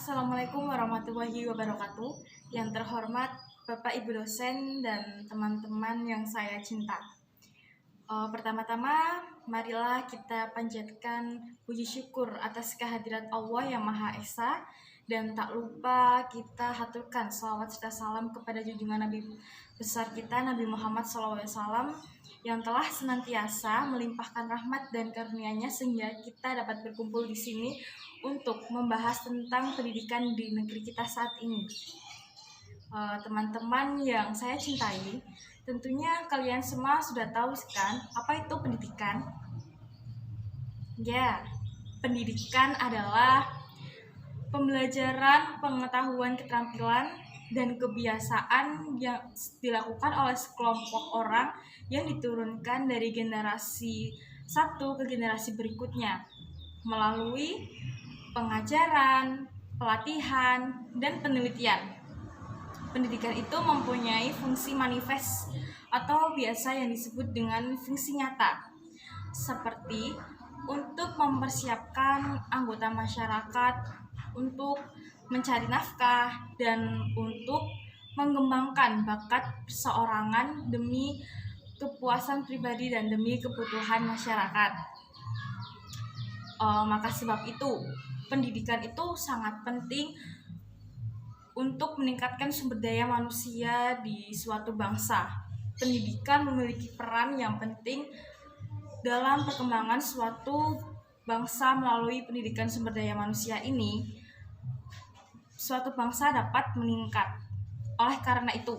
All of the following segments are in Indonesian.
Assalamualaikum warahmatullahi wabarakatuh. Yang terhormat Bapak Ibu dosen dan teman-teman yang saya cinta. Pertama-tama, marilah kita panjatkan puji syukur atas kehadirat Allah yang Maha Esa, dan tak lupa kita haturkan salawat serta salam kepada junjungan Nabi besar kita Nabi Muhammad SAW yang telah senantiasa melimpahkan rahmat dan karunia-Nya sehingga kita dapat berkumpul di sini untuk membahas tentang pendidikan di negeri kita saat ini. Teman-teman yang saya cintai, tentunya kalian semua sudah tahu kan apa itu pendidikan? Ya, pendidikan adalah pembelajaran, pengetahuan, keterampilan, dan kebiasaan yang dilakukan oleh sekelompok orang yang diturunkan dari generasi satu ke generasi berikutnya melalui pengajaran, pelatihan, dan penelitian. Pendidikan itu mempunyai fungsi manifest atau biasa yang disebut dengan fungsi nyata, seperti untuk mempersiapkan anggota masyarakat untuk mencari nafkah dan untuk mengembangkan bakat perseorangan demi kepuasan pribadi dan demi kebutuhan masyarakat. Maka sebab itu, pendidikan itu sangat penting untuk meningkatkan sumber daya manusia di suatu bangsa. Pendidikan memiliki peran yang penting dalam perkembangan suatu bangsa. Melalui pendidikan sumber daya manusia ini, suatu bangsa dapat meningkat. Oleh karena itu,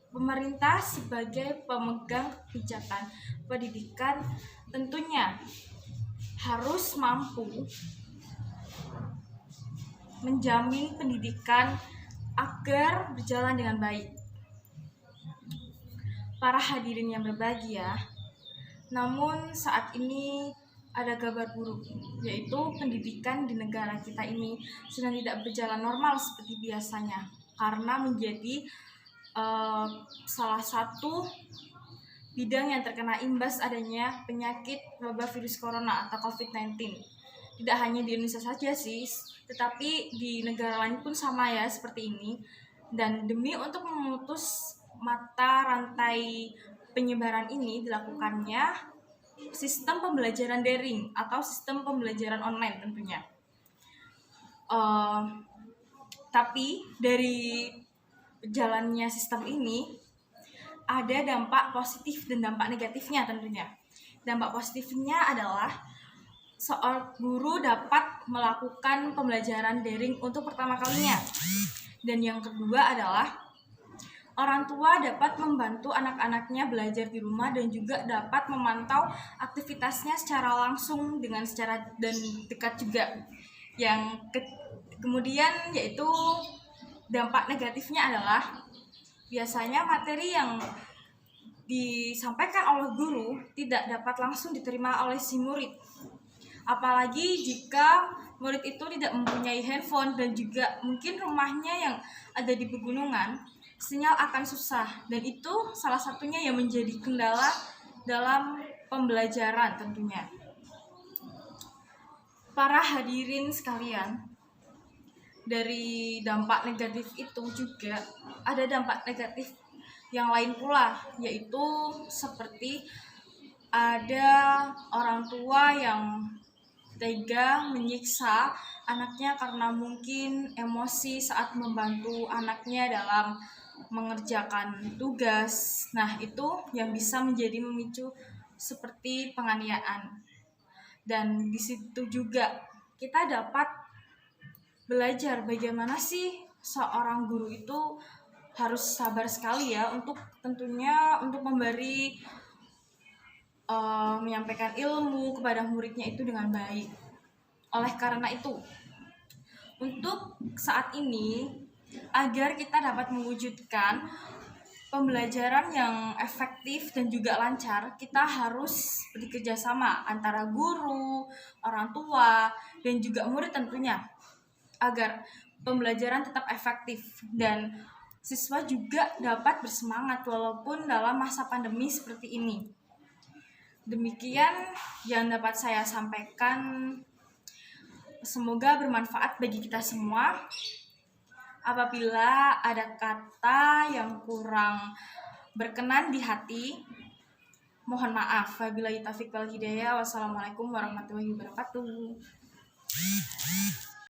pemerintah sebagai pemegang kebijakan pendidikan tentunya harus mampu menjamin pendidikan agar berjalan dengan baik. Para hadirin yang berbahagia, namun saat ini ada kabar buruk, yaitu pendidikan di negara kita ini sedang tidak berjalan normal seperti biasanya karena menjadi salah satu bidang yang terkena imbas adanya penyakit wabah virus corona atau COVID-19. Tidak hanya di Indonesia saja sih, tetapi di negara lain pun sama ya seperti ini. Dan demi untuk memutus mata rantai penyebaran ini dilakukannya sistem pembelajaran daring atau sistem pembelajaran online tentunya. Tapi dari jalannya sistem ini ada dampak positif dan dampak negatifnya tentunya. Dampak positifnya adalah seorang guru dapat melakukan pembelajaran daring untuk pertama kalinya. Dan yang kedua adalah orang tua dapat membantu anak-anaknya belajar di rumah dan juga dapat memantau aktivitasnya secara langsung dengan secara dan dekat juga. Kemudian yaitu dampak negatifnya adalah biasanya materi yang disampaikan oleh guru tidak dapat langsung diterima oleh si murid. Apalagi jika murid itu tidak mempunyai handphone dan juga mungkin rumahnya yang ada di pegunungan, sinyal akan susah, dan itu salah satunya yang menjadi kendala dalam pembelajaran tentunya. Para hadirin sekalian, dari dampak negatif itu juga ada dampak negatif yang lain pula, yaitu seperti ada orang tua yang tega menyiksa anaknya karena mungkin emosi saat membantu anaknya dalam mengerjakan tugas. Nah, itu yang bisa menjadi memicu seperti penganiayaan. Dan di situ juga kita dapat belajar bagaimana sih seorang guru itu harus sabar sekali ya untuk tentunya untuk menyampaikan ilmu kepada muridnya itu dengan baik. Oleh karena itu, untuk saat ini agar kita dapat mewujudkan pembelajaran yang efektif dan juga lancar, kita harus bekerja sama antara guru, orang tua, dan juga murid tentunya, agar pembelajaran tetap efektif dan siswa juga dapat bersemangat walaupun dalam masa pandemi seperti ini. Demikian yang dapat saya sampaikan. Semoga bermanfaat bagi kita semua. Apabila ada kata yang kurang berkenan di hati, mohon maaf. Wabillahi taufiq wal hidayah. Wassalamualaikum warahmatullahi wabarakatuh.